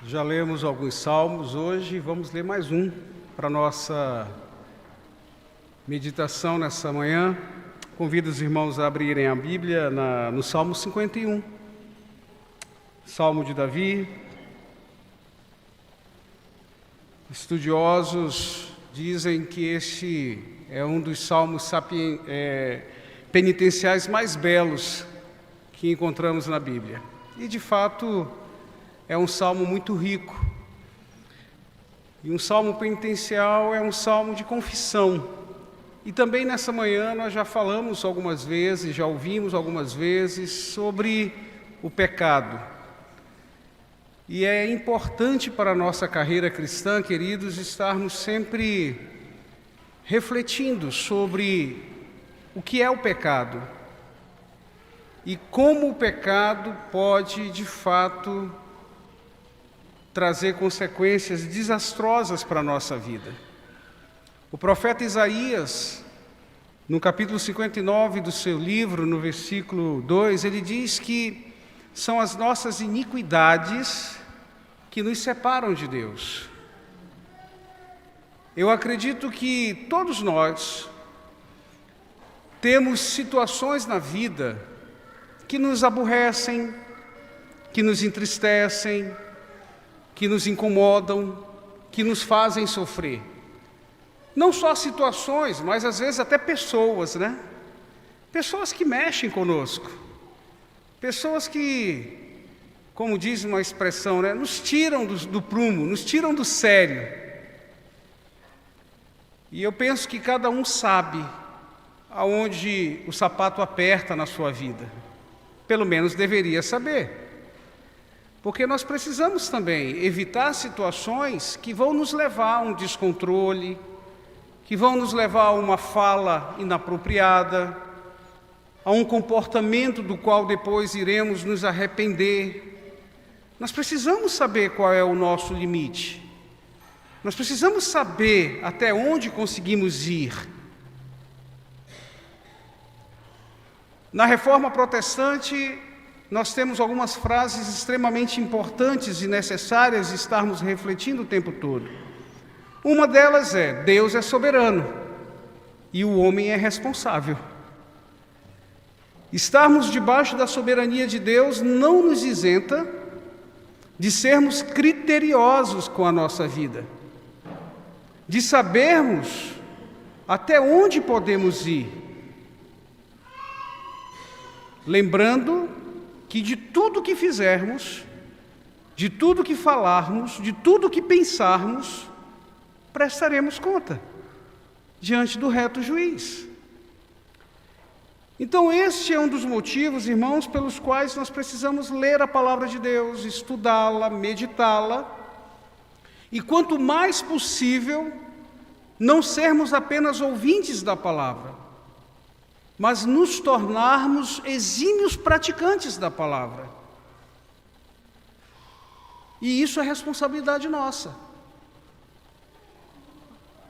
Já lemos alguns salmos hoje, vamos ler mais um para nossa meditação nessa manhã. Convido os irmãos a abrirem a Bíblia no Salmo 51, Salmo de Davi. Estudiosos dizem que este é um dos salmos penitenciais mais belos que encontramos na Bíblia. E, de fato, é um salmo muito rico. E um salmo penitencial é um salmo de confissão. E também nessa manhã nós já falamos algumas vezes, já ouvimos algumas vezes sobre o pecado. E é importante para a nossa carreira cristã, queridos, estarmos sempre refletindo sobre o que é o pecado e como o pecado pode, de fato, trazer consequências desastrosas para a nossa vida. O profeta Isaías, no capítulo 59 do seu livro, no versículo 2, ele diz que são as nossas iniquidades que nos separam de Deus. Eu acredito que todos nós temos situações na vida que nos aborrecem, que nos entristecem, que nos incomodam, que nos fazem sofrer. Não só situações, mas às vezes até pessoas, né? Pessoas que mexem conosco. Pessoas que, como diz uma expressão, né, nos tiram do prumo, nos tiram do sério. E eu penso que cada um sabe aonde o sapato aperta na sua vida. Pelo menos deveria saber. Porque nós precisamos também evitar situações que vão nos levar a um descontrole, que vão nos levar a uma fala inapropriada, a um comportamento do qual depois iremos nos arrepender. Nós precisamos saber qual é o nosso limite. Nós precisamos saber até onde conseguimos ir. Na Reforma Protestante, nós temos algumas frases extremamente importantes e necessárias de estarmos refletindo o tempo todo. Uma delas é: Deus é soberano e o homem é responsável. Estarmos debaixo da soberania de Deus não nos isenta de sermos criteriosos com a nossa vida, de sabermos até onde podemos ir, lembrando que de tudo que fizermos, de tudo que falarmos, de tudo que pensarmos, prestaremos conta diante do reto juiz. Então, este é um dos motivos, irmãos, pelos quais nós precisamos ler a palavra de Deus, estudá-la, meditá-la, e quanto mais possível, não sermos apenas ouvintes da palavra, mas nos tornarmos exímios praticantes da palavra. E isso é responsabilidade nossa.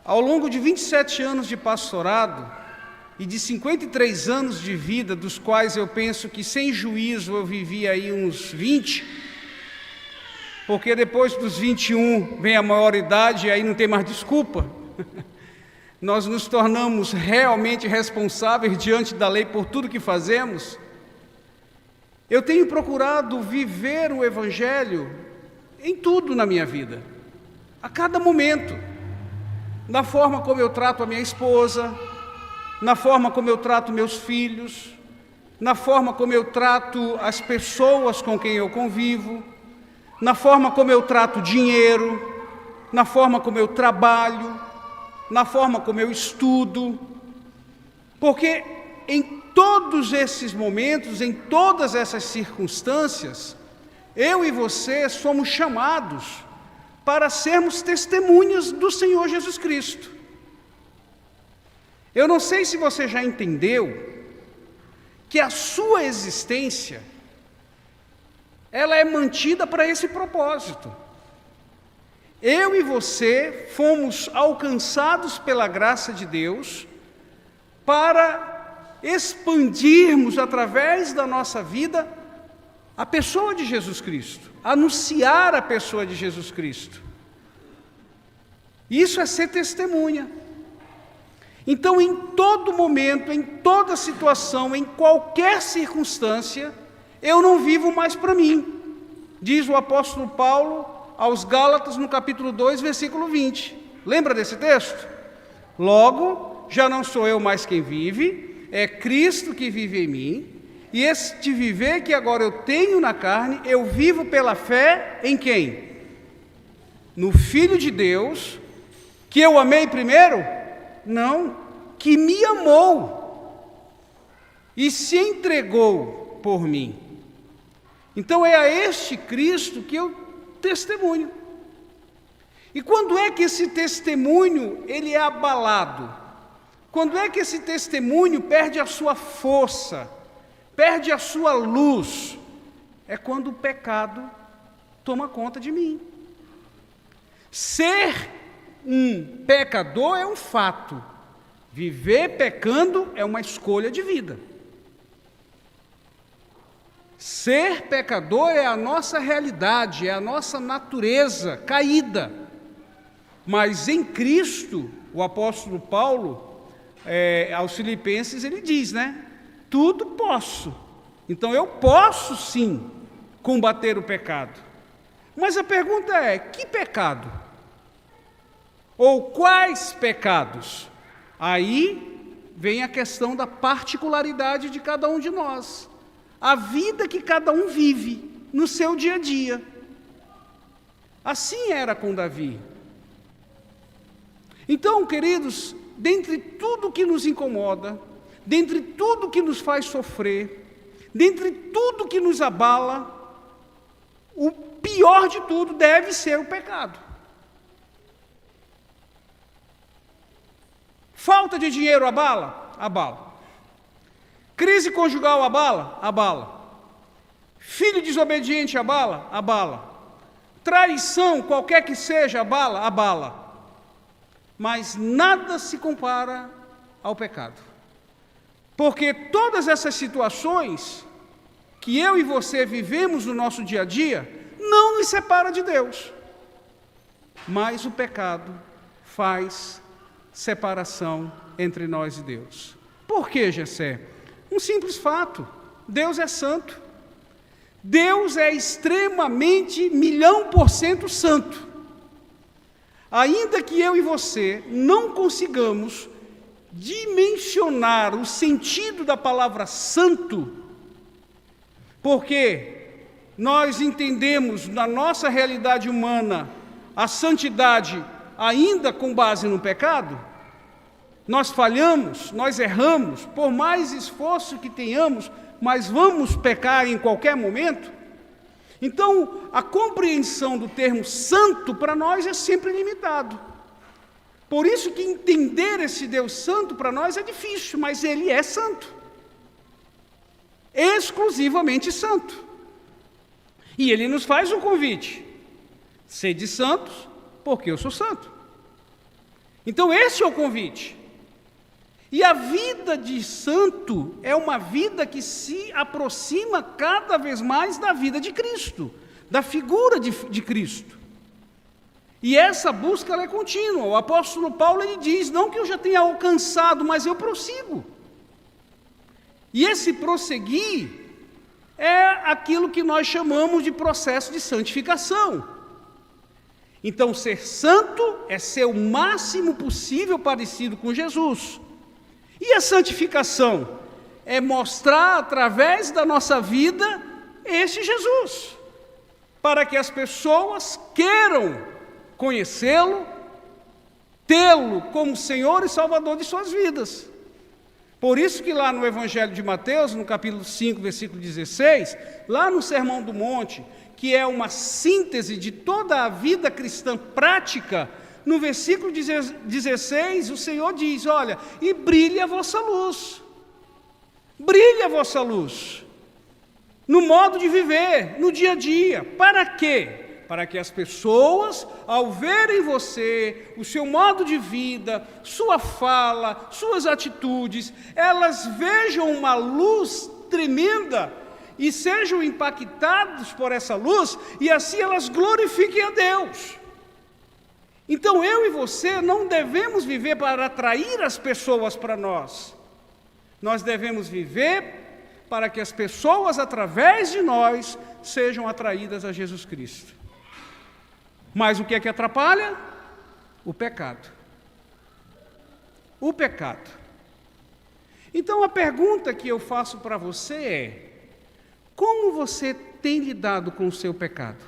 Ao longo de 27 anos de pastorado e de 53 anos de vida, dos quais eu penso que sem juízo eu vivi aí uns 20, porque depois dos 21 vem a maioridade e aí não tem mais desculpa. Nós nos tornamos realmente responsáveis diante da lei por tudo que fazemos. Eu tenho procurado viver o Evangelho em tudo na minha vida, a cada momento, na forma como eu trato a minha esposa, na forma como eu trato meus filhos, na forma como eu trato as pessoas com quem eu convivo, na forma como eu trato o dinheiro, na forma como eu trabalho, na forma como eu estudo, porque em todos esses momentos, em todas essas circunstâncias, eu e você somos chamados para sermos testemunhas do Senhor Jesus Cristo. Eu não sei se você já entendeu que a sua existência, ela é mantida para esse propósito. Eu e você fomos alcançados pela graça de Deus para expandirmos através da nossa vida a pessoa de Jesus Cristo, anunciar a pessoa de Jesus Cristo. Isso é ser testemunha. Então, em todo momento, em toda situação, em qualquer circunstância, eu não vivo mais para mim. Diz o apóstolo Paulo aos Gálatas, no capítulo 2, versículo 20. Lembra desse texto? Logo, já não sou eu mais quem vive, é Cristo que vive em mim, e este viver que agora eu tenho na carne, eu vivo pela fé em quem? No Filho de Deus, que eu amei primeiro? Não, que me amou e se entregou por mim. Então é a este Cristo que eu testemunho. E quando é que esse testemunho ele é abalado? Quando é que esse testemunho perde a sua força, perde a sua luz? É quando o pecado toma conta de mim. Ser um pecador é um fato. Viver pecando é uma escolha de vida. Ser pecador é a nossa realidade, é a nossa natureza caída. Mas em Cristo, o apóstolo Paulo, aos Filipenses, ele diz, tudo posso. Então eu posso sim combater o pecado. Mas a pergunta é, que pecado? Ou quais pecados? Aí vem a questão da particularidade de cada um de nós. A vida que cada um vive no seu dia a dia. Assim era com Davi. Então, queridos, dentre tudo que nos incomoda, dentre tudo que nos faz sofrer, dentre tudo que nos abala, o pior de tudo deve ser o pecado. Falta de dinheiro abala? Abala. Crise conjugal abala? Abala. Filho desobediente abala? Abala. Traição, qualquer que seja, abala? Abala. Mas nada se compara ao pecado. Porque todas essas situações que eu e você vivemos no nosso dia a dia, não nos separa de Deus. Mas o pecado faz separação entre nós e Deus. Por que, Jessé? Um simples fato: Deus é santo. Deus é extremamente 1.000.000% santo. Ainda que eu e você não consigamos dimensionar o sentido da palavra santo, porque nós entendemos na nossa realidade humana a santidade ainda com base no pecado, nós falhamos, nós erramos, por mais esforço que tenhamos, mas vamos pecar em qualquer momento. Então, a compreensão do termo santo para nós é sempre limitado. Por isso que entender esse Deus santo para nós é difícil, mas Ele é santo. Exclusivamente santo. E Ele nos faz um convite: sede santos, porque eu sou santo. Então esse é o convite. E a vida de santo é uma vida que se aproxima cada vez mais da vida de Cristo, da figura de Cristo. E essa busca ela é contínua. O apóstolo Paulo ele diz, não que eu já tenha alcançado, mas eu prossigo. E esse prosseguir é aquilo que nós chamamos de processo de santificação. Então, ser santo é ser o máximo possível parecido com Jesus. E a santificação é mostrar através da nossa vida esse Jesus, para que as pessoas queiram conhecê-lo, tê-lo como Senhor e Salvador de suas vidas. Por isso que lá no Evangelho de Mateus, no capítulo 5, versículo 16, lá no Sermão do Monte, que é uma síntese de toda a vida cristã prática, no versículo 16, o Senhor diz, olha, e brilhe a vossa luz. Brilhe a vossa luz. No modo de viver, no dia a dia. Para quê? Para que as pessoas, ao verem você, o seu modo de vida, sua fala, suas atitudes, elas vejam uma luz tremenda e sejam impactados por essa luz, e assim elas glorifiquem a Deus. Então eu e você não devemos viver para atrair as pessoas para nós. Nós devemos viver para que as pessoas, através de nós, sejam atraídas a Jesus Cristo. Mas o que é que atrapalha? O pecado. O pecado. Então a pergunta que eu faço para você é: como você tem lidado com o seu pecado?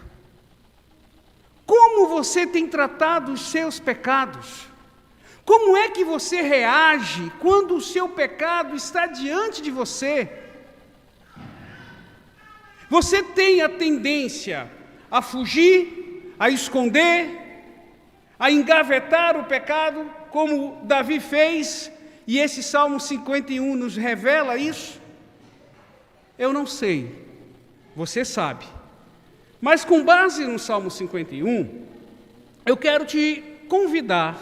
Como você tem tratado os seus pecados? Como é que você reage quando o seu pecado está diante de você? Você tem a tendência a fugir, a esconder, a engavetar o pecado, como Davi fez, e esse Salmo 51 nos revela isso? Eu não sei, você sabe. Mas com base no Salmo 51, eu quero te convidar,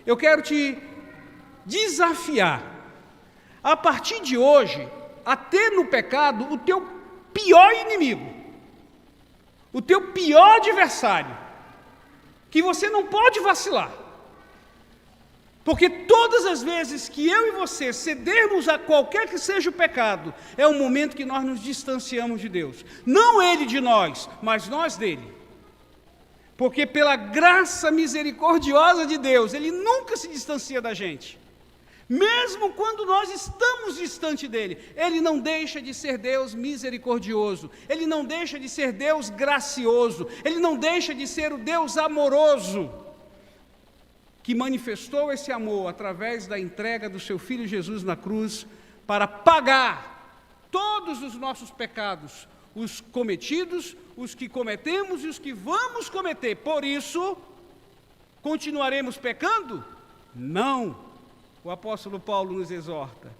eu quero te desafiar, a partir de hoje, a ter no pecado o teu pior inimigo, o teu pior adversário, que você não pode vacilar. Porque todas as vezes que eu e você cedermos a qualquer que seja o pecado, é o momento que nós nos distanciamos de Deus. Não Ele de nós, mas nós dele. Porque pela graça misericordiosa de Deus, Ele nunca se distancia da gente. Mesmo quando nós estamos distante dele, Ele não deixa de ser Deus misericordioso, Ele não deixa de ser Deus gracioso, Ele não deixa de ser o Deus amoroso, que manifestou esse amor através da entrega do seu Filho Jesus na cruz, para pagar todos os nossos pecados, os cometidos, os que cometemos e os que vamos cometer. Por isso, continuaremos pecando? Não. O apóstolo Paulo nos exorta,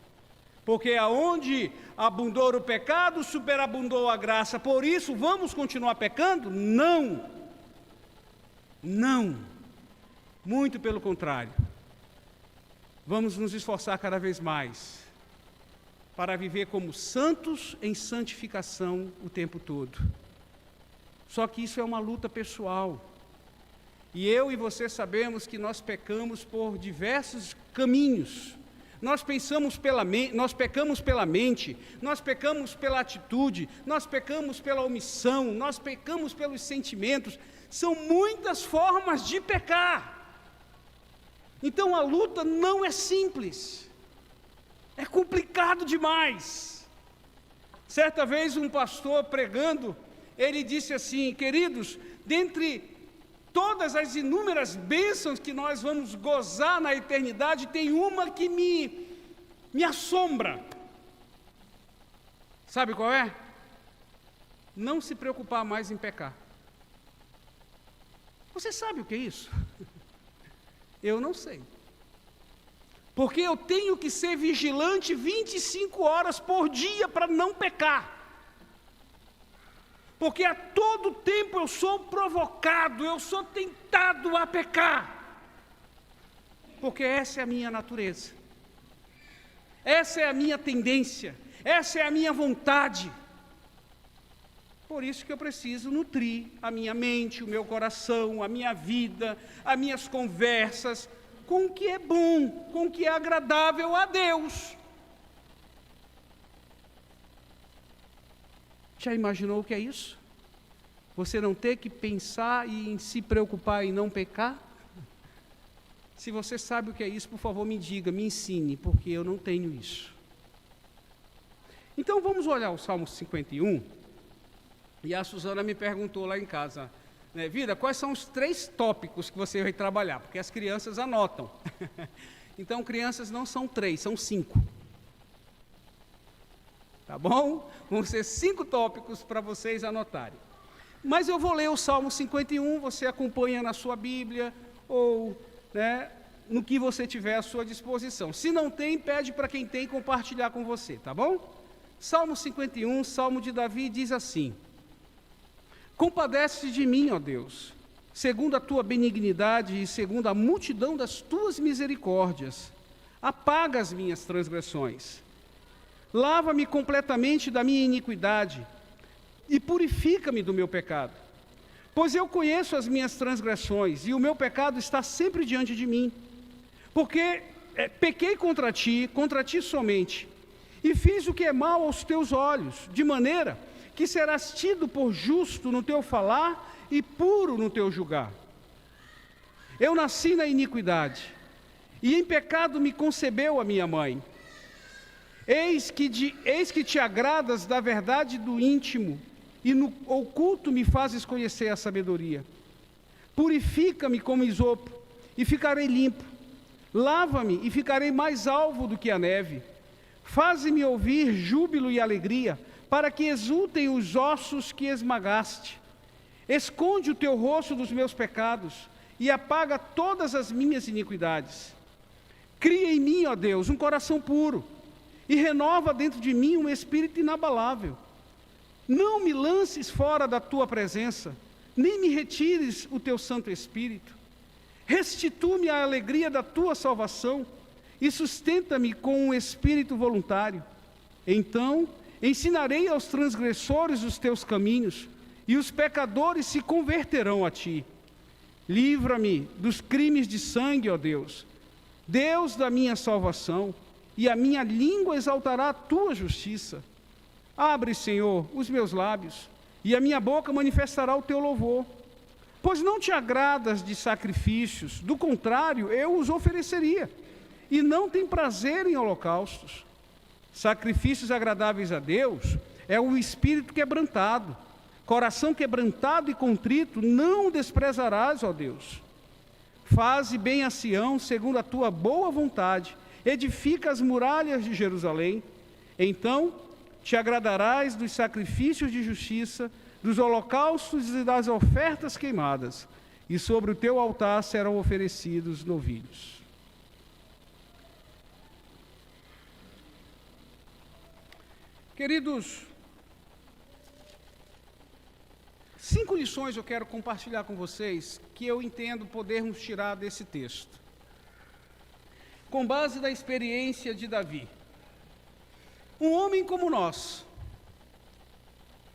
porque aonde abundou o pecado, superabundou a graça. Por isso, vamos continuar pecando? Não. Não. Muito pelo contrário. Vamos nos esforçar cada vez mais para viver como santos em santificação o tempo todo. Só que isso é uma luta pessoal. E eu e você sabemos que nós pecamos por diversos caminhos. Nós pecamos pela mente, nós pecamos pela atitude, nós pecamos pela omissão, nós pecamos pelos sentimentos. São muitas formas de pecar. Então a luta não é simples, é complicado demais. Certa vez um pastor pregando, ele disse assim: queridos, dentre todas as inúmeras bênçãos que nós vamos gozar na eternidade, tem uma que me assombra. Sabe qual é? Não se preocupar mais em pecar. Você sabe o que é isso? Eu não sei. Porque eu tenho que ser vigilante 25 horas por dia para não pecar. Porque a todo tempo eu sou provocado, eu sou tentado a pecar. Porque essa é a minha natureza. Essa é a minha tendência. Essa é a minha vontade. Por isso que eu preciso nutrir a minha mente, o meu coração, a minha vida, as minhas conversas, com o que é bom, com o que é agradável a Deus. Já imaginou o que é isso? Você não ter que pensar e em se preocupar em não pecar? Se você sabe o que é isso, por favor, me diga, me ensine, porque eu não tenho isso. Então vamos olhar o Salmo 51. E a Suzana me perguntou lá em casa, né, Vida, quais são os 3 tópicos que você vai trabalhar? Porque as crianças anotam. Então, crianças, não são 3, são 5. Tá bom? Vão ser 5 tópicos para vocês anotarem. Mas eu vou ler o Salmo 51, você acompanha na sua Bíblia, ou no que você tiver à sua disposição. Se não tem, pede para quem tem compartilhar com você, tá bom? Salmo 51, Salmo de Davi, diz assim: compadece de mim, ó Deus, segundo a tua benignidade e segundo a multidão das tuas misericórdias, apaga as minhas transgressões. Lava-me completamente da minha iniquidade e purifica-me do meu pecado. Pois eu conheço as minhas transgressões e o meu pecado está sempre diante de mim. Porque pequei contra ti somente, e fiz o que é mal aos teus olhos, de maneira que serás tido por justo no teu falar e puro no teu julgar. Eu nasci na iniquidade, e em pecado me concebeu a minha mãe. Eis que te agradas da verdade do íntimo, e no oculto me fazes conhecer a sabedoria. Purifica-me como isopo, e ficarei limpo. Lava-me, e ficarei mais alvo do que a neve. Faze-me ouvir júbilo e alegria, para que exultem os ossos que esmagaste. Esconde o teu rosto dos meus pecados, e apaga todas as minhas iniquidades. Cria em mim, ó Deus, um coração puro, e renova dentro de mim um espírito inabalável. Não me lances fora da tua presença, nem me retires o teu Santo Espírito. Restitui-me a alegria da tua salvação, e sustenta-me com um espírito voluntário. Então ensinarei aos transgressores os teus caminhos, e os pecadores se converterão a ti. Livra-me dos crimes de sangue, ó Deus, Deus da minha salvação, e a minha língua exaltará a tua justiça. Abre, Senhor, os meus lábios, e a minha boca manifestará o teu louvor. Pois não te agradas de sacrifícios, do contrário, eu os ofereceria, e não tem prazer em holocaustos. Sacrifícios agradáveis a Deus é o espírito quebrantado. Coração quebrantado e contrito não desprezarás, ó Deus. Faze bem a Sião, segundo a tua boa vontade, edifica as muralhas de Jerusalém. Então te agradarás dos sacrifícios de justiça, dos holocaustos e das ofertas queimadas, e sobre o teu altar serão oferecidos novilhos. Queridos, 5 lições eu quero compartilhar com vocês que eu entendo podermos tirar desse texto, com base na experiência de Davi. Um homem como nós,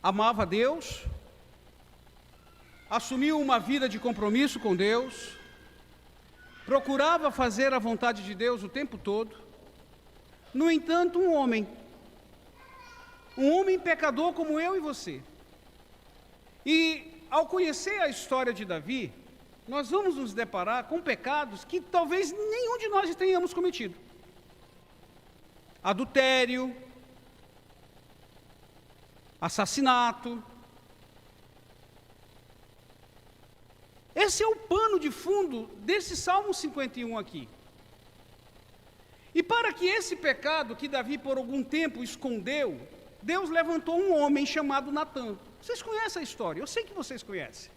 amava Deus, assumiu uma vida de compromisso com Deus, procurava fazer a vontade de Deus o tempo todo. No entanto, um homem pecador como eu e você. E ao conhecer a história de Davi, nós vamos nos deparar com pecados que talvez nenhum de nós tenhamos cometido. Adultério, assassinato. Esse é o pano de fundo desse Salmo 51 aqui. E para que esse pecado que Davi por algum tempo escondeu, Deus levantou um homem chamado Natã. Vocês conhecem a história, eu sei que vocês conhecem.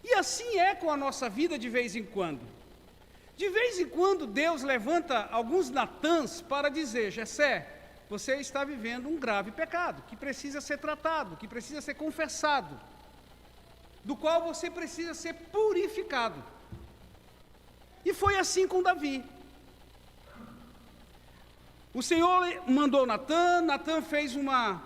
E assim é com a nossa vida de vez em quando. De vez em quando Deus levanta alguns Natãs para dizer: Jessé, você está vivendo um grave pecado, que precisa ser tratado, que precisa ser confessado, do qual você precisa ser purificado. E foi assim com Davi. O Senhor mandou Natã, Natã fez uma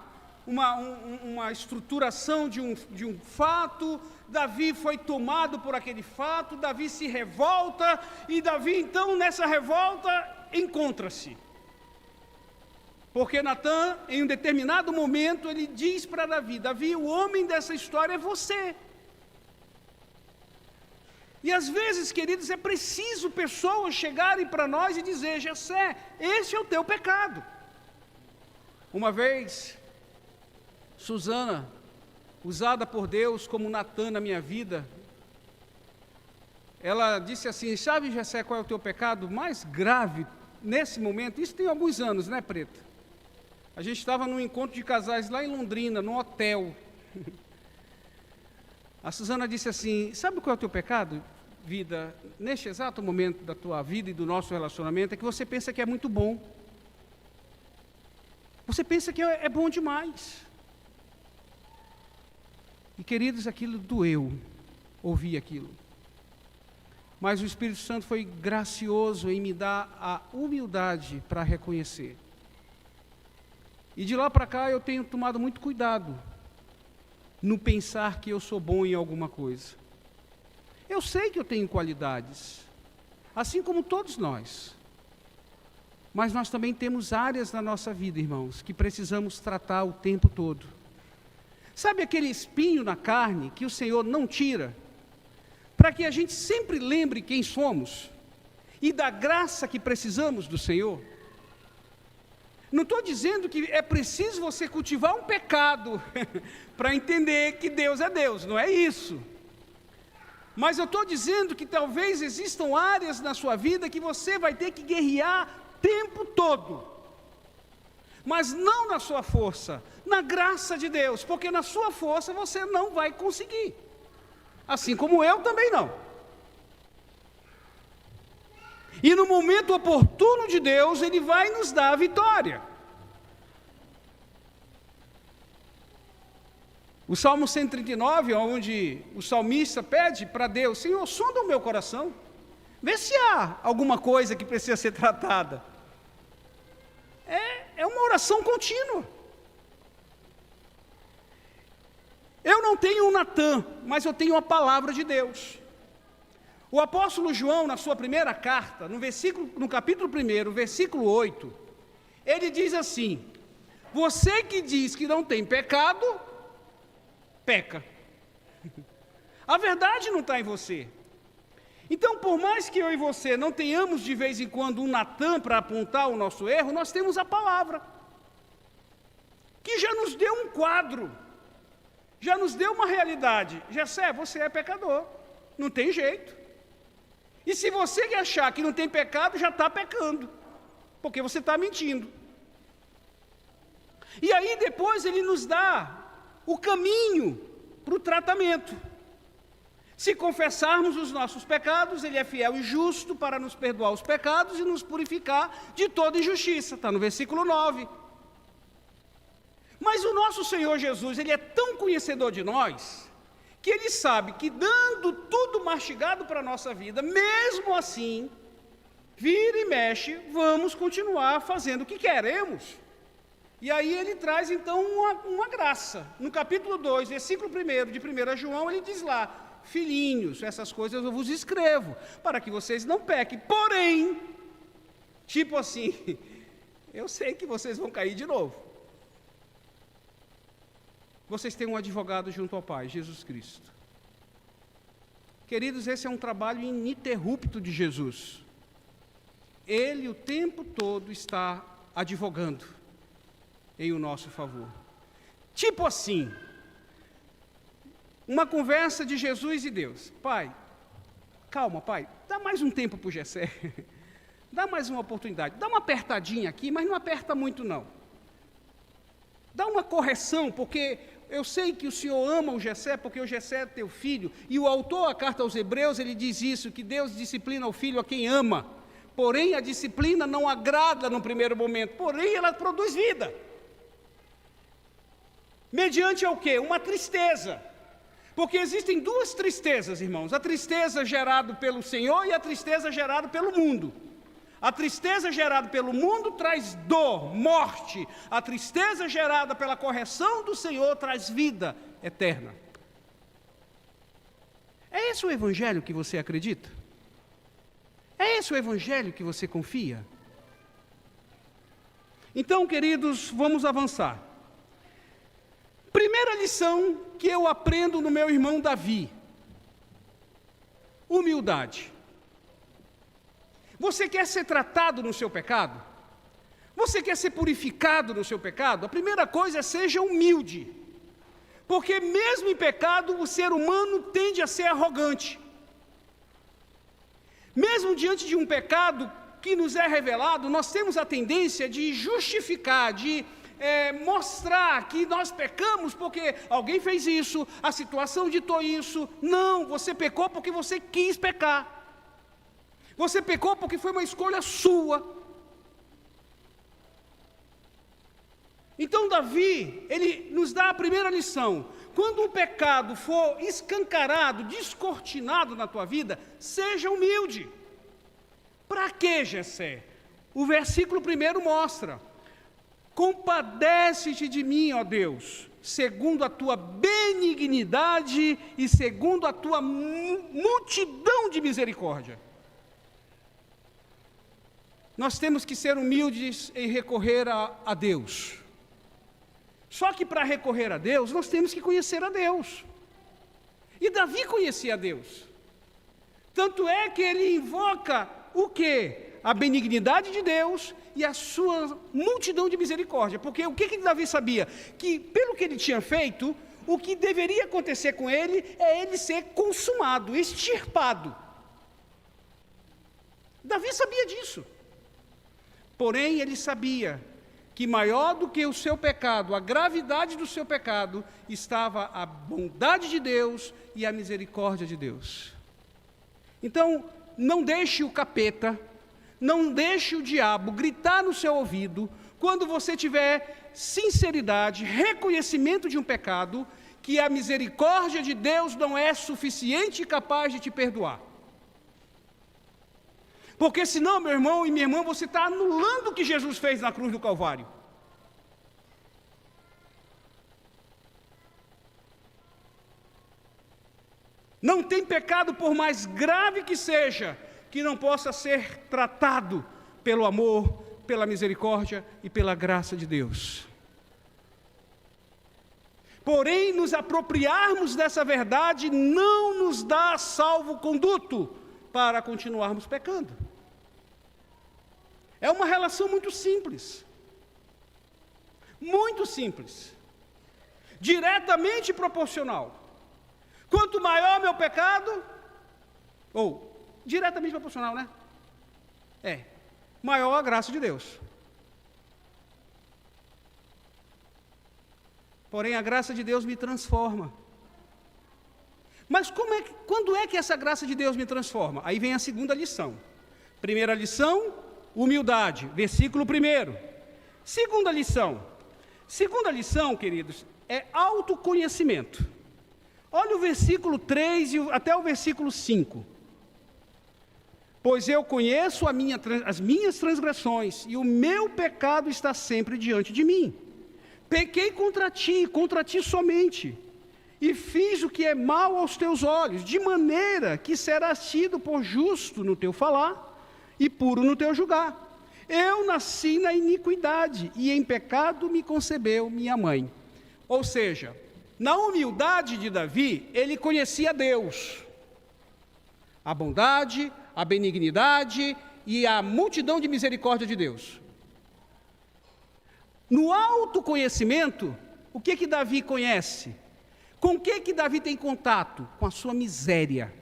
estruturação de um fato, Davi foi tomado por aquele fato, Davi se revolta, e Davi então nessa revolta encontra-se. Porque Natã, em um determinado momento, ele diz para Davi: Davi, o homem dessa história é você. E às vezes, queridos, é preciso pessoas chegarem para nós e dizer: Jessé, esse é o teu pecado. Uma vez, Susana, usada por Deus como Natã na minha vida, ela disse assim: sabe, Jessé, qual é o teu pecado mais grave nesse momento? Isso tem alguns anos, né, Preta? A gente estava num encontro de casais lá em Londrina, num hotel. A Susana disse assim: sabe qual é o teu pecado, vida, neste exato momento da tua vida e do nosso relacionamento? É que você pensa que é muito bom. Você pensa que é bom demais. E, queridos, aquilo doeu, ouvir aquilo. Mas o Espírito Santo foi gracioso em me dar a humildade para reconhecer. E de lá para cá eu tenho tomado muito cuidado no pensar que eu sou bom em alguma coisa. Eu sei que eu tenho qualidades, assim como todos nós. Mas nós também temos áreas na nossa vida, irmãos, que precisamos tratar o tempo todo. Sabe aquele espinho na carne que o Senhor não tira? Para que a gente sempre lembre quem somos e da graça que precisamos do Senhor. Não estou dizendo que é preciso você cultivar um pecado para entender que Deus é Deus, não é isso. Mas eu estou dizendo que talvez existam áreas na sua vida que você vai ter que guerrear o tempo todo. Mas não na sua força, na graça de Deus, porque na sua força você não vai conseguir. Assim como eu também não. E no momento oportuno de Deus, Ele vai nos dar a vitória. O Salmo 139, onde o salmista pede para Deus: Senhor, sonda o meu coração, vê se há alguma coisa que precisa ser tratada. É uma oração contínua. Eu não tenho um Natan, mas eu tenho a palavra de Deus. O apóstolo João, na sua primeira carta, no capítulo 1, versículo 8, ele diz assim: você que diz que não tem pecado, peca. A verdade não está em você. Então, por mais que eu e você não tenhamos de vez em quando um Natan para apontar o nosso erro, nós temos a palavra, que já nos deu um quadro, já nos deu uma realidade. Jessé, você é pecador, não tem jeito. E se você achar que não tem pecado, já está pecando, porque você está mentindo. E aí depois ele nos dá o caminho para o tratamento. Se confessarmos os nossos pecados, Ele é fiel e justo para nos perdoar os pecados e nos purificar de toda injustiça. Está no versículo 9. Mas o nosso Senhor Jesus, Ele é tão conhecedor de nós, que Ele sabe que dando tudo mastigado para a nossa vida, mesmo assim, vira e mexe, vamos continuar fazendo o que queremos. E aí Ele traz então uma graça. No capítulo 2, versículo 1 de 1 João, Ele diz lá: filhinhos, essas coisas eu vos escrevo, para que vocês não pequem. Porém, tipo assim, eu sei que vocês vão cair de novo. Vocês têm um advogado junto ao Pai, Jesus Cristo. Queridos, esse é um trabalho ininterrupto de Jesus. Ele o tempo todo está advogando em o nosso favor. Tipo assim, uma conversa de Jesus e Deus: Pai, calma, Pai, dá mais um tempo para o Jessé, dá mais uma oportunidade, dá uma apertadinha aqui, mas não aperta muito não. Dá uma correção, porque eu sei que o Senhor ama o Jessé, porque o Jessé é teu filho, e o autor da carta aos Hebreus, ele diz isso, que Deus disciplina o filho a quem ama, porém a disciplina não agrada no primeiro momento, porém ela produz vida. Mediante ao quê? Uma tristeza. Porque existem duas tristezas, irmãos: a tristeza gerada pelo Senhor e a tristeza gerada pelo mundo. A tristeza gerada pelo mundo traz dor, morte. A tristeza gerada pela correção do Senhor traz vida eterna. É esse o evangelho que você acredita? É esse o evangelho que você confia? Então, queridos, vamos avançar. Primeira lição que eu aprendo no meu irmão Davi: humildade. Você quer ser tratado no seu pecado? Você quer ser purificado no seu pecado? A primeira coisa é: seja humilde. Porque mesmo em pecado, o ser humano tende a ser arrogante. Mesmo diante de um pecado que nos é revelado, nós temos a tendência de justificar, de mostrar que nós pecamos porque alguém fez isso, a situação ditou isso. Não, você pecou porque você quis pecar. Você pecou porque foi uma escolha sua. Então Davi, ele nos dá a primeira lição: quando um pecado for escancarado, descortinado na tua vida, seja humilde. Para quê, Jessé? O versículo 1 mostra: Compadece-te de mim, ó Deus, segundo a tua benignidade e segundo a tua multidão de misericórdia. Nós temos que ser humildes em recorrer a Deus. Só que para recorrer a Deus, nós temos que conhecer a Deus. E Davi conhecia a Deus. Tanto é que ele invoca o quê? A benignidade de Deus e a sua multidão de misericórdia. Porque o que Davi sabia? Que pelo que ele tinha feito, o que deveria acontecer com ele é ele ser consumado, extirpado. Davi sabia disso. Porém, ele sabia que maior do que o seu pecado, a gravidade do seu pecado, estava a bondade de Deus e a misericórdia de Deus. Então, não deixe o capeta, não deixe o diabo gritar no seu ouvido, quando você tiver sinceridade, reconhecimento de um pecado, que a misericórdia de Deus não é suficiente e capaz de te perdoar. Porque senão, meu irmão e minha irmã, você está anulando o que Jesus fez na cruz do Calvário. Não tem pecado, por mais grave que seja, que não possa ser tratado pelo amor, pela misericórdia e pela graça de Deus. Porém, nos apropriarmos dessa verdade não nos dá salvo-conduto para continuarmos pecando. É uma relação muito simples. Muito simples. Diretamente proporcional. Quanto maior meu pecado, ou diretamente proporcional, né? Maior a graça de Deus. Porém, a graça de Deus me transforma. Mas quando é que essa graça de Deus me transforma? Aí vem a segunda lição. Primeira lição, humildade, versículo 1. Segunda lição, queridos, é autoconhecimento. Olha o versículo 3 até o versículo 5. Pois eu conheço as minhas transgressões, e o meu pecado está sempre diante de mim. Pequei contra ti somente, e fiz o que é mal aos teus olhos, de maneira que serás tido por justo no teu falar, e puro no teu julgar. Eu nasci na iniquidade, e em pecado me concebeu minha mãe. Ou seja, na humildade de Davi, ele conhecia Deus, a bondade, a benignidade e a multidão de misericórdia de Deus. No autoconhecimento, o que Davi conhece? Com o que Davi tem contato? Com a sua miséria.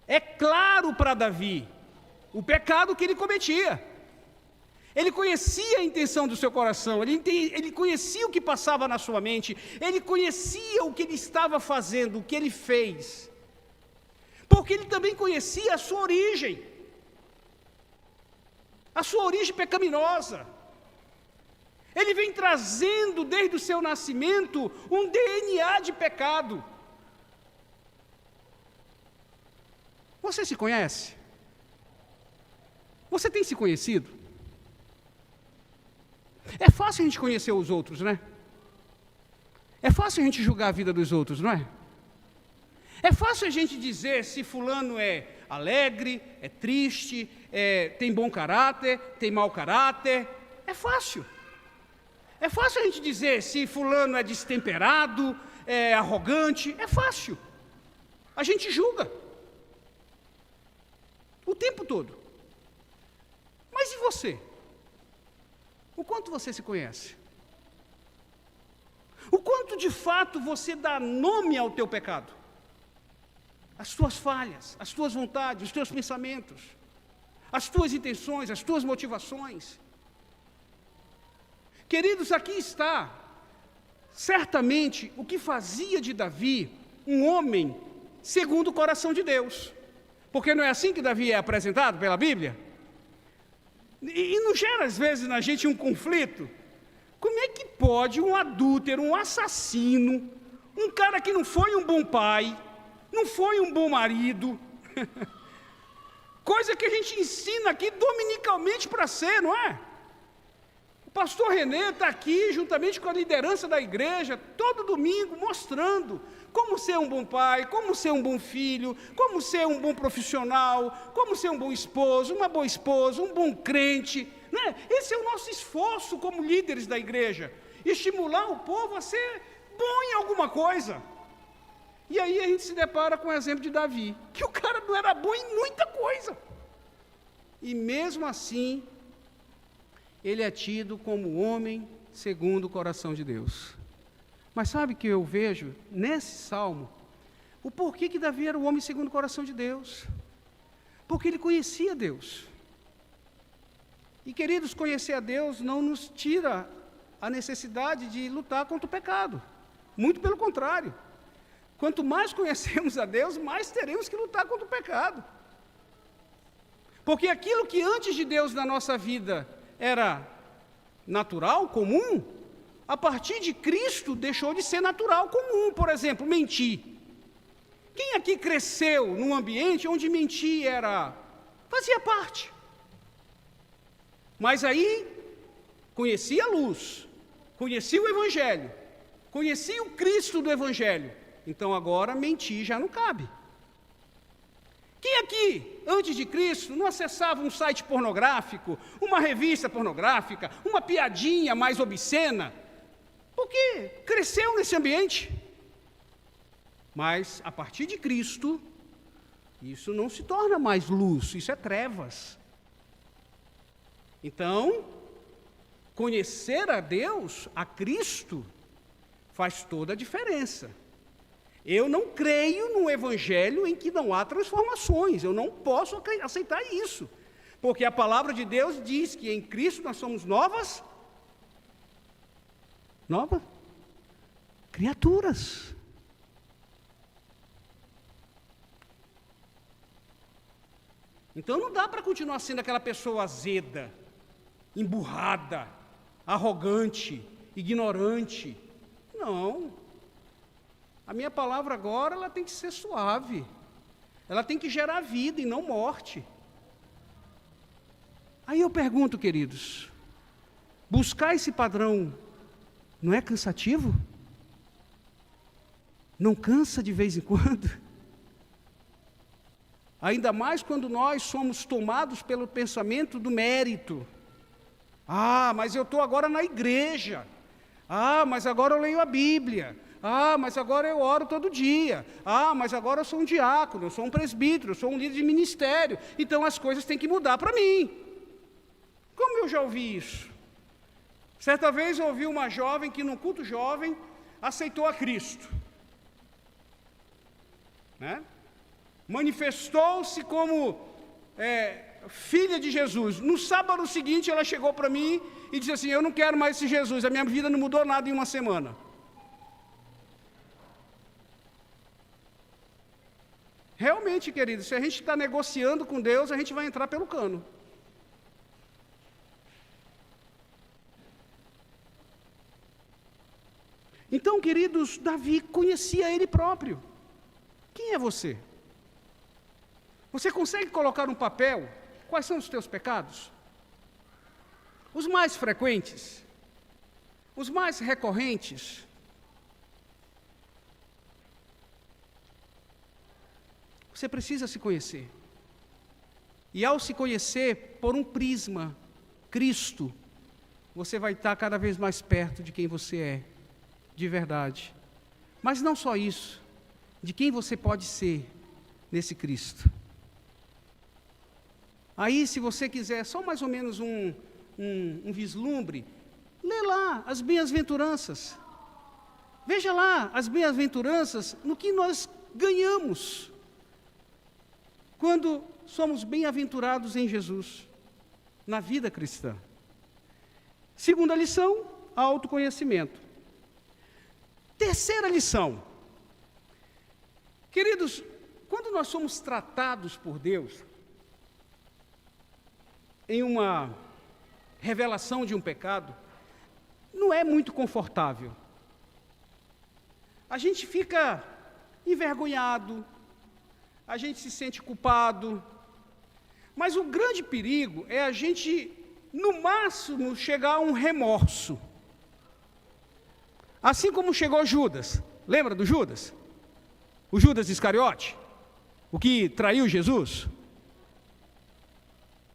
É claro para Davi o pecado que ele cometia. Ele conhecia a intenção do seu coração, ele conhecia o que passava na sua mente, ele conhecia o que ele estava fazendo, o que ele fez. Porque ele também conhecia a sua origem pecaminosa. Ele vem trazendo desde o seu nascimento um DNA de pecado. Você se conhece? Você tem se conhecido? É fácil a gente conhecer os outros, né? É fácil a gente julgar a vida dos outros, não é? É fácil a gente dizer se fulano é alegre, é triste, tem bom caráter, tem mau caráter. É fácil. É fácil a gente dizer se fulano é destemperado, é arrogante. É fácil. A gente julga. O tempo todo. Mas e você? O quanto você se conhece? O quanto de fato você dá nome ao teu pecado? As tuas falhas, as tuas vontades, os teus pensamentos, as tuas intenções, as tuas motivações. Queridos, aqui está, certamente, o que fazia de Davi um homem segundo o coração de Deus. Porque não é assim que Davi é apresentado pela Bíblia? E não gera, às vezes, na gente um conflito? Como é que pode um adúltero, um assassino, um cara que não foi um bom pai, não foi um bom marido, coisa que a gente ensina aqui dominicalmente para ser, não é? pastor Renê está aqui, juntamente com a liderança da igreja, todo domingo, mostrando como ser um bom pai, como ser um bom filho, como ser um bom profissional, como ser um bom esposo, uma boa esposa, um bom crente, né? Esse é o nosso esforço como líderes da igreja, estimular o povo a ser bom em alguma coisa. E aí a gente se depara com o exemplo de Davi, que o cara não era bom em muita coisa, e mesmo assim, ele é tido como homem segundo o coração de Deus. Mas sabe que eu vejo nesse salmo, o porquê que Davi era o homem segundo o coração de Deus? Porque ele conhecia Deus. E queridos, conhecer a Deus não nos tira a necessidade de lutar contra o pecado. Muito pelo contrário. Quanto mais conhecemos a Deus, mais teremos que lutar contra o pecado. Porque aquilo que antes de Deus na nossa vida era natural, comum, a partir de Cristo deixou de ser natural, comum. Por exemplo, mentir. Quem aqui cresceu num ambiente onde mentir fazia parte? Mas aí, conhecia a luz, conhecia o Evangelho, conhecia o Cristo do Evangelho, então agora mentir já não cabe. Quem aqui, antes de Cristo, não acessava um site pornográfico, uma revista pornográfica, uma piadinha mais obscena? Porque cresceu nesse ambiente. Mas, a partir de Cristo, isso não se torna mais luz, isso é trevas. Então, conhecer a Deus, a Cristo, faz toda a diferença. Eu não creio num evangelho em que não há transformações, eu não posso aceitar isso, porque a palavra de Deus diz que em Cristo nós somos novas criaturas. Então não dá para continuar sendo aquela pessoa azeda, emburrada, arrogante, ignorante. Não. A minha palavra agora, ela tem que ser suave. Ela tem que gerar vida e não morte. Aí eu pergunto, queridos, buscar esse padrão não é cansativo? Não cansa de vez em quando? Ainda mais quando nós somos tomados pelo pensamento do mérito. Ah, mas eu estou agora na igreja. Ah, mas agora eu leio a Bíblia. Ah, mas agora eu oro todo dia. Ah, mas agora eu sou um diácono, eu sou um presbítero, eu sou um líder de ministério. Então as coisas têm que mudar para mim. Como eu já ouvi isso? Certa vez eu ouvi uma jovem que num culto jovem aceitou a Cristo. Né? Manifestou-se como filha de Jesus. No sábado seguinte ela chegou para mim e disse assim: eu não quero mais esse Jesus, a minha vida não mudou nada em uma semana. Realmente, querido, se a gente está negociando com Deus, a gente vai entrar pelo cano. Então, queridos, Davi conhecia ele próprio. Quem é você? Você consegue colocar no papel quais são os teus pecados? Os mais frequentes? Os mais recorrentes? Você precisa se conhecer. E ao se conhecer por um prisma, Cristo, você vai estar cada vez mais perto de quem você é, de verdade. Mas não só isso, de quem você pode ser nesse Cristo. Aí, se você quiser só mais ou menos um vislumbre, lê lá as bem-aventuranças. Veja lá as bem-aventuranças no que nós ganhamos quando somos bem-aventurados em Jesus, na vida cristã. Segunda lição, autoconhecimento. Terceira lição. Queridos, quando nós somos tratados por Deus em uma revelação de um pecado, não é muito confortável. A gente fica envergonhado, a gente se sente culpado, mas o grande perigo é a gente no máximo, chegar a um remorso. Assim como chegou Judas. Lembra do Judas? O Judas Iscariote? O que traiu Jesus?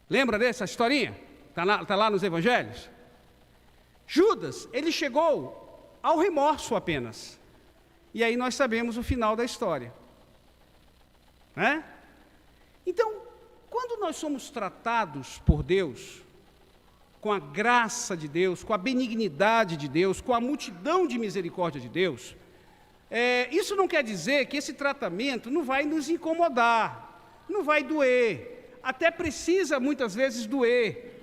Lembra dessa historinha? Está lá nos evangelhos? Judas, ele chegou ao remorso apenas. E aí nós sabemos o final da história. Né? Então, quando nós somos tratados por Deus, com a graça de Deus, com a benignidade de Deus, com a multidão de misericórdia de Deus, isso não quer dizer que esse tratamento não vai nos incomodar, não vai doer, até precisa muitas vezes doer,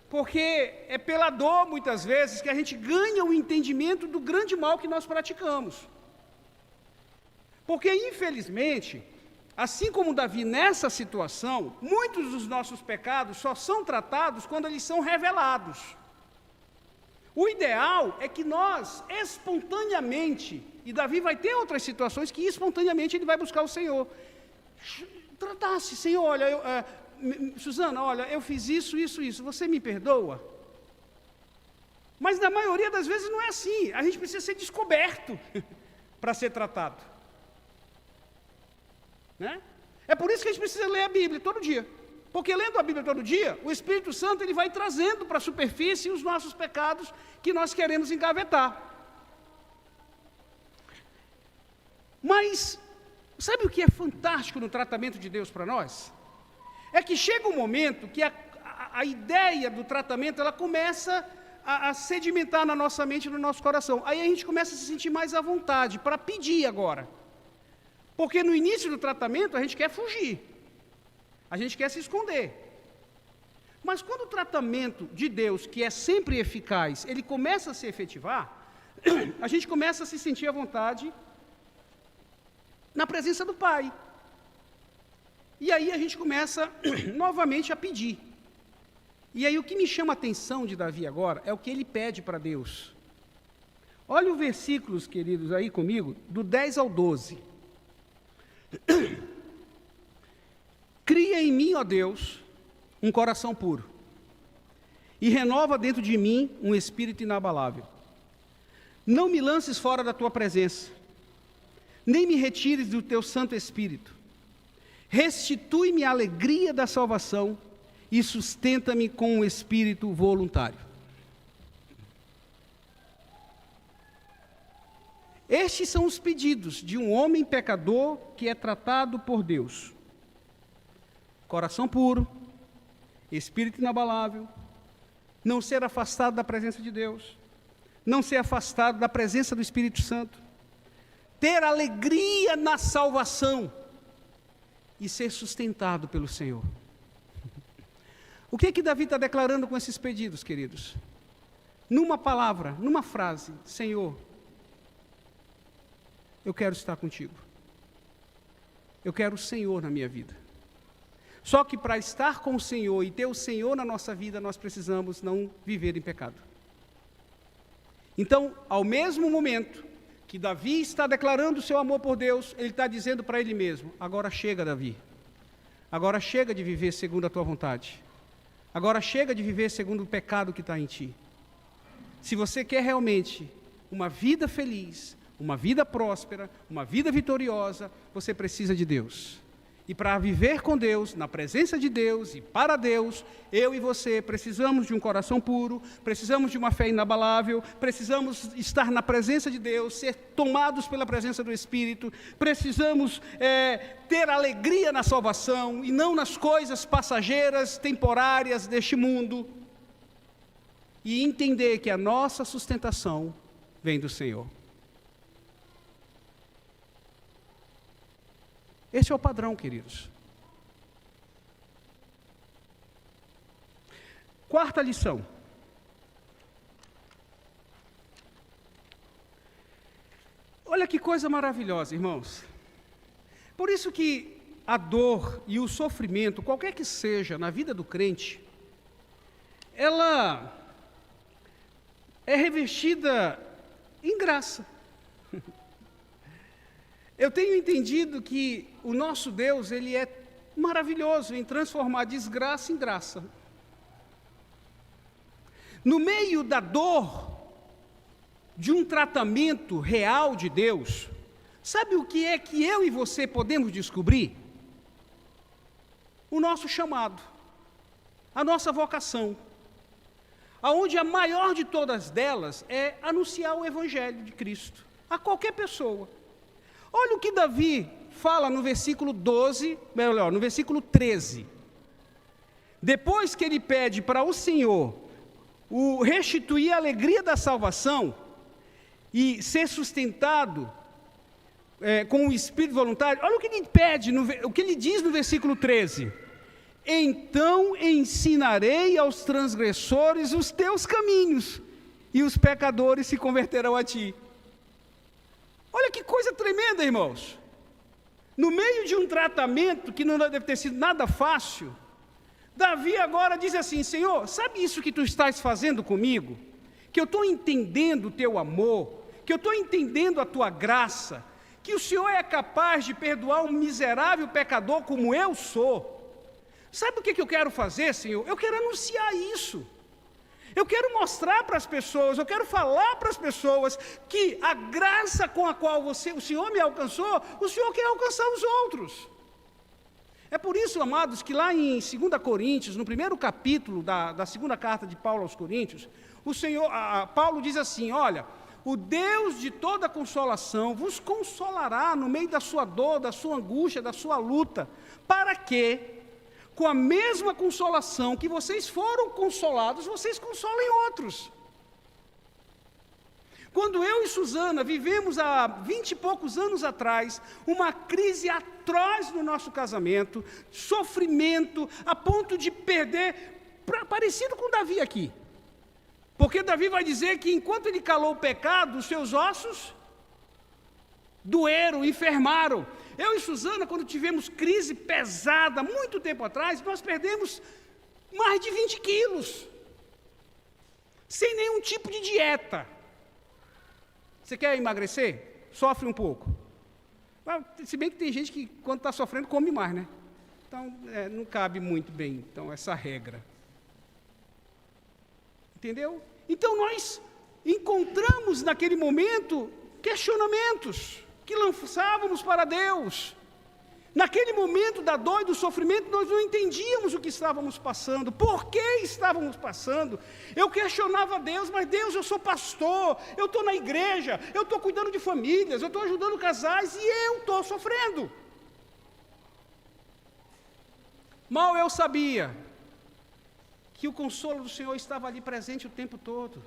porque é pela dor muitas vezes que a gente ganha o entendimento do grande mal que nós praticamos. Porque infelizmente, assim como Davi nessa situação, muitos dos nossos pecados só são tratados quando eles são revelados. O ideal é que nós, espontaneamente, e Davi vai ter outras situações que espontaneamente ele vai buscar o Senhor. Tratasse, Senhor, olha, Suzana, olha, eu fiz isso, você me perdoa? Mas na maioria das vezes não é assim, a gente precisa ser descoberto para ser tratado. Né? É por isso que a gente precisa ler a Bíblia todo dia. Porque lendo a Bíblia todo dia, o Espírito Santo ele vai trazendo para a superfície os nossos pecados que nós queremos engavetar. Mas, sabe o que é fantástico no tratamento de Deus para nós? É que chega um momento que a ideia do tratamento ela começa a sedimentar na nossa mente e no nosso coração. Aí a gente começa a se sentir mais à vontade para pedir agora. Porque no início do tratamento a gente quer fugir, a gente quer se esconder. Mas quando o tratamento de Deus, que é sempre eficaz, ele começa a se efetivar, a gente começa a se sentir à vontade na presença do Pai. E aí a gente começa novamente a pedir. E aí o que me chama a atenção de Davi agora é o que ele pede para Deus. Olha os versículos, queridos, aí comigo, do 10 ao 12. Cria em mim, ó Deus, um coração puro, e renova dentro de mim um espírito inabalável. Não me lances fora da tua presença, nem me retires do teu Santo Espírito. Restitui-me a alegria da salvação e sustenta-me com um espírito voluntário. Estes são os pedidos de um homem pecador que é tratado por Deus. Coração puro, espírito inabalável, não ser afastado da presença de Deus, não ser afastado da presença do Espírito Santo, ter alegria na salvação e ser sustentado pelo Senhor. O que Davi está declarando com esses pedidos, queridos? Numa palavra, numa frase: Senhor, eu quero estar contigo. Eu quero o Senhor na minha vida. Só que para estar com o Senhor e ter o Senhor na nossa vida, nós precisamos não viver em pecado. Então, ao mesmo momento que Davi está declarando o seu amor por Deus, ele está dizendo para ele mesmo: agora chega, Davi. Agora chega de viver segundo a tua vontade. Agora chega de viver segundo o pecado que está em ti. Se você quer realmente uma vida feliz, uma vida próspera, uma vida vitoriosa, você precisa de Deus. E para viver com Deus, na presença de Deus e para Deus, eu e você precisamos de um coração puro, precisamos de uma fé inabalável, precisamos estar na presença de Deus, ser tomados pela presença do Espírito, precisamos ter alegria na salvação e não nas coisas passageiras, temporárias deste mundo, e entender que a nossa sustentação vem do Senhor. Esse é o padrão, queridos. Quarta lição. Olha que coisa maravilhosa, irmãos. Por isso que a dor e o sofrimento, qualquer que seja na vida do crente, ela é revestida em graça. Eu tenho entendido que o nosso Deus, ele é maravilhoso em transformar desgraça em graça. no meio da dor, de um tratamento real de Deus, sabe o que é que eu e você podemos descobrir? O nosso chamado, a nossa vocação, aonde a maior de todas delas é anunciar o Evangelho de Cristo a qualquer pessoa. Olha o que Davi fala no versículo 12, melhor, no versículo 13. Depois que ele pede para o Senhor restituir a alegria da salvação e ser sustentado com o espírito voluntário, olha o que ele pede, o que ele diz no versículo 13. Então ensinarei aos transgressores os teus caminhos, e os pecadores se converterão a ti. Olha que coisa tremenda, irmãos. No meio de um tratamento que não deve ter sido nada fácil, Davi agora diz assim: Senhor, sabe isso que tu estás fazendo comigo? Que eu estou entendendo o teu amor, que eu estou entendendo a tua graça, que o Senhor é capaz de perdoar um miserável pecador como eu sou. Sabe o que eu quero fazer, Senhor? Eu quero anunciar isso. Eu quero mostrar para as pessoas, eu quero falar para as pessoas que a graça com a qual o Senhor me alcançou, o Senhor quer alcançar os outros. É por isso, amados, que lá em 2 Coríntios, no primeiro capítulo da segunda carta de Paulo aos Coríntios, Paulo diz assim: olha, o Deus de toda consolação vos consolará no meio da sua dor, da sua angústia, da sua luta, para que, com a mesma consolação que vocês foram consolados, vocês consolem outros. Quando eu e Suzana vivemos há 20 e poucos anos atrás uma crise atroz no nosso casamento, sofrimento a ponto de perder, parecido com Davi aqui. Porque Davi vai dizer que enquanto ele calou o pecado, os seus ossos doeram, enfermaram. Eu e Suzana, quando tivemos crise pesada, muito tempo atrás, nós perdemos mais de 20 quilos, sem nenhum tipo de dieta. Você quer emagrecer? Sofre um pouco. Se bem que tem gente que, quando está sofrendo, come mais, né? Então, não cabe muito bem, então, essa regra. Entendeu? Então, nós encontramos, naquele momento, questionamentos que lançávamos para Deus. Naquele momento da dor e do sofrimento, nós não entendíamos o que estávamos passando, por que estávamos passando. Eu questionava Deus, mas Deus, eu sou pastor, eu estou na igreja, eu estou cuidando de famílias, eu estou ajudando casais e eu estou sofrendo. Mal eu sabia que o consolo do Senhor estava ali presente o tempo todo,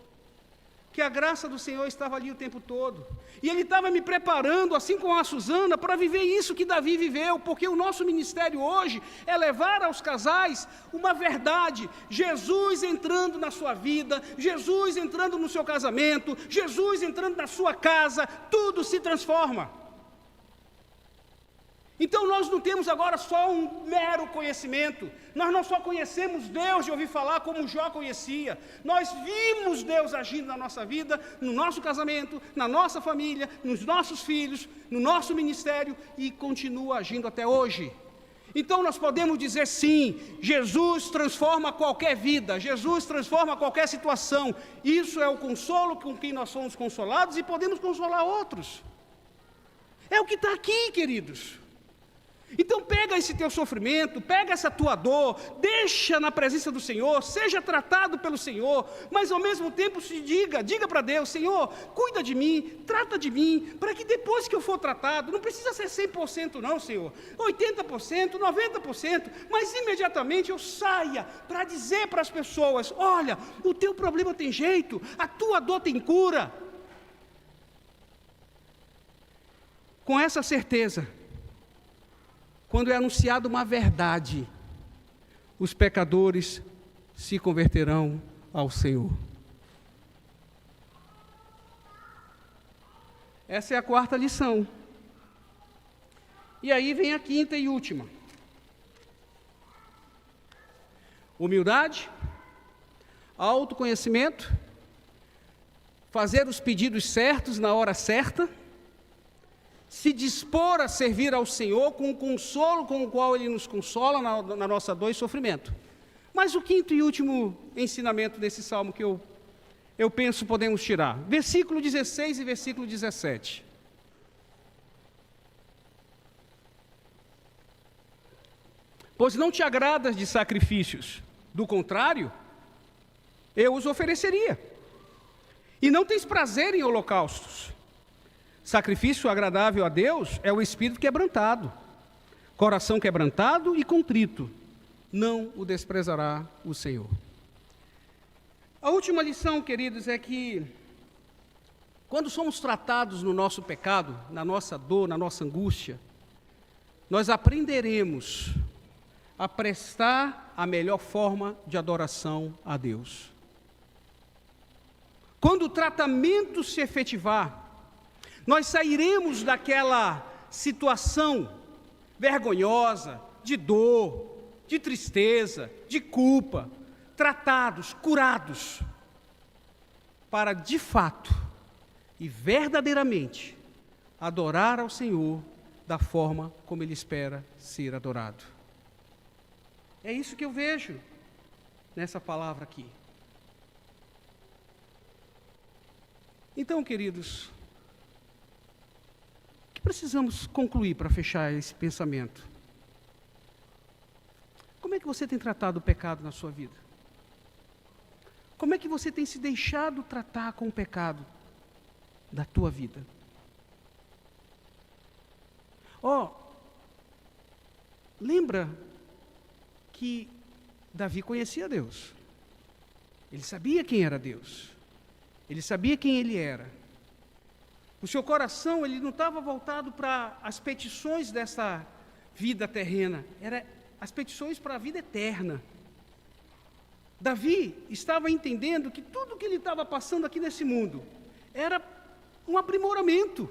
que a graça do Senhor estava ali o tempo todo, e Ele estava me preparando, assim como a Suzana, para viver isso que Davi viveu, porque o nosso ministério hoje é levar aos casais uma verdade, Jesus entrando na sua vida, Jesus entrando no seu casamento, Jesus entrando na sua casa, tudo se transforma. Então nós não temos agora só um mero conhecimento, nós não só conhecemos Deus de ouvir falar como Jó conhecia, nós vimos Deus agindo na nossa vida, no nosso casamento, na nossa família, nos nossos filhos, no nosso ministério e continua agindo até hoje. Então nós podemos dizer sim, Jesus transforma qualquer vida, Jesus transforma qualquer situação, isso é o consolo com quem nós somos consolados e podemos consolar outros. É o que está aqui, queridos. Então pega esse teu sofrimento, pega essa tua dor, deixa na presença do Senhor, seja tratado pelo Senhor, mas ao mesmo tempo diga para Deus: Senhor, cuida de mim, trata de mim, para que depois que eu for tratado, não precisa ser 100% não, Senhor, 80%, 90%, mas imediatamente eu saia para dizer para as pessoas: olha, o teu problema tem jeito, a tua dor tem cura. Com essa certeza, quando é anunciada uma verdade, os pecadores se converterão ao Senhor. Essa é a quarta lição. E aí vem a quinta e última. Humildade, autoconhecimento, fazer os pedidos certos na hora certa, se dispor a servir ao Senhor com o consolo com o qual Ele nos consola na nossa dor e sofrimento. Mas o quinto e último ensinamento desse salmo que eu penso podemos tirar. Versículo 16 e versículo 17. Pois não te agradas de sacrifícios, do contrário, eu os ofereceria. E não tens prazer em holocaustos. Sacrifício agradável a Deus é o espírito quebrantado, coração quebrantado e contrito. Não o desprezará o Senhor. A última lição, queridos, é que quando somos tratados no nosso pecado, na nossa dor, na nossa angústia, nós aprenderemos a prestar a melhor forma de adoração a Deus. Quando o tratamento se efetivar, nós sairemos daquela situação vergonhosa, de dor, de tristeza, de culpa, tratados, curados, para de fato e verdadeiramente adorar ao Senhor da forma como Ele espera ser adorado. É isso que eu vejo nessa palavra aqui. Então, queridos, o que precisamos concluir para fechar esse pensamento? Como é que você tem tratado o pecado na sua vida? Como é que você tem se deixado tratar com o pecado da tua vida? Lembra que Davi conhecia Deus. Ele sabia quem era Deus. Ele sabia quem ele era. O seu coração, ele não estava voltado para as petições dessa vida terrena, era as petições para a vida eterna. Davi estava entendendo que tudo que ele estava passando aqui nesse mundo era um aprimoramento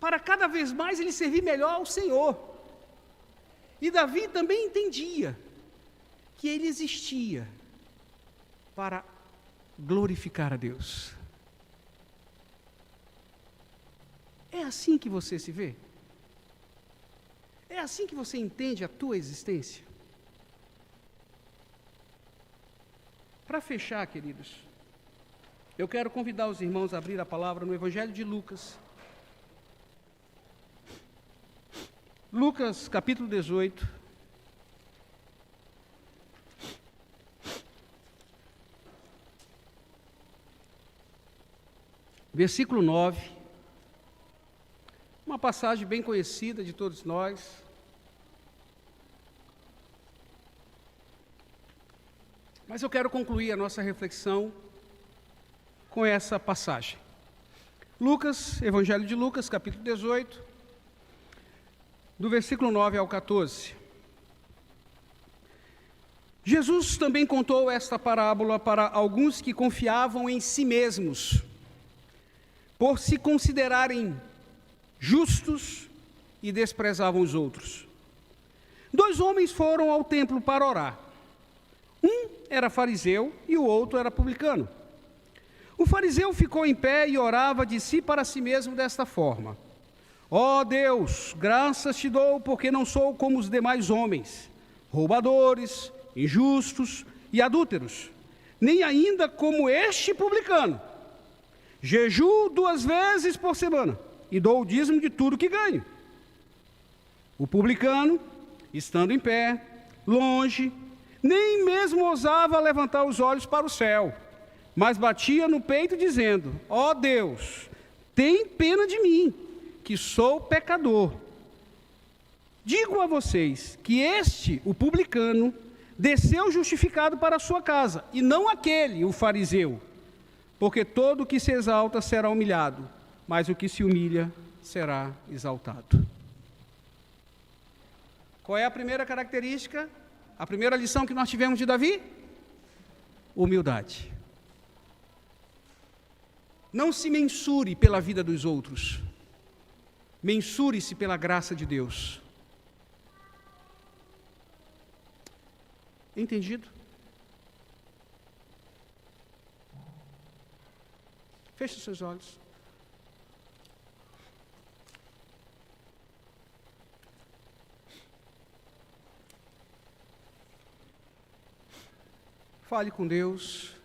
para cada vez mais ele servir melhor ao Senhor. E Davi também entendia que ele existia para glorificar a Deus. É assim que você se vê? É assim que você entende a tua existência? Para fechar, queridos, eu quero convidar os irmãos a abrir a palavra no Evangelho de Lucas. Lucas, capítulo 18. Versículo 9. Uma passagem bem conhecida de todos nós. Mas eu quero concluir a nossa reflexão com essa passagem. Lucas, Evangelho de Lucas, capítulo 18, do versículo 9 ao 14. Jesus também contou esta parábola para alguns que confiavam em si mesmos, por se considerarem justos e desprezavam os outros. 2 homens foram ao templo para orar. Um era fariseu e o outro era publicano. O fariseu ficou em pé e orava de si para si mesmo desta forma: Ó Deus, graças te dou, porque não sou como os demais homens, roubadores, injustos e adúlteros, nem ainda como este publicano. Jejuo 2 vezes por semana e dou o dízimo de tudo que ganho. O publicano, estando em pé, longe, nem mesmo ousava levantar os olhos para o céu, mas batia no peito dizendo: ó Deus, tem pena de mim, que sou pecador. Digo a vocês que este, o publicano, desceu justificado para a sua casa, e não aquele, o fariseu, porque todo o que se exalta será humilhado, mas o que se humilha será exaltado. Qual é a primeira característica? A primeira lição que nós tivemos de Davi? Humildade. Não se mensure pela vida dos outros. Mensure-se pela graça de Deus. Entendido? Feche os seus olhos. Fale com Deus.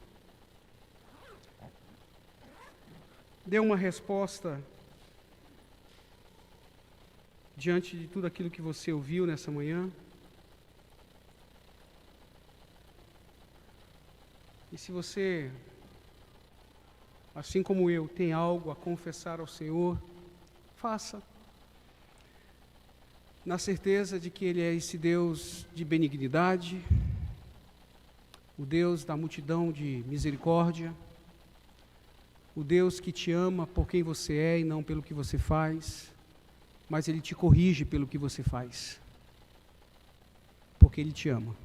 Dê uma resposta diante de tudo aquilo que você ouviu nessa manhã. E se você, assim como eu, tem algo a confessar ao Senhor, faça. Na certeza de que Ele é esse Deus de benignidade, o Deus da multidão de misericórdia, o Deus que te ama por quem você é e não pelo que você faz, mas Ele te corrige pelo que você faz, porque Ele te ama.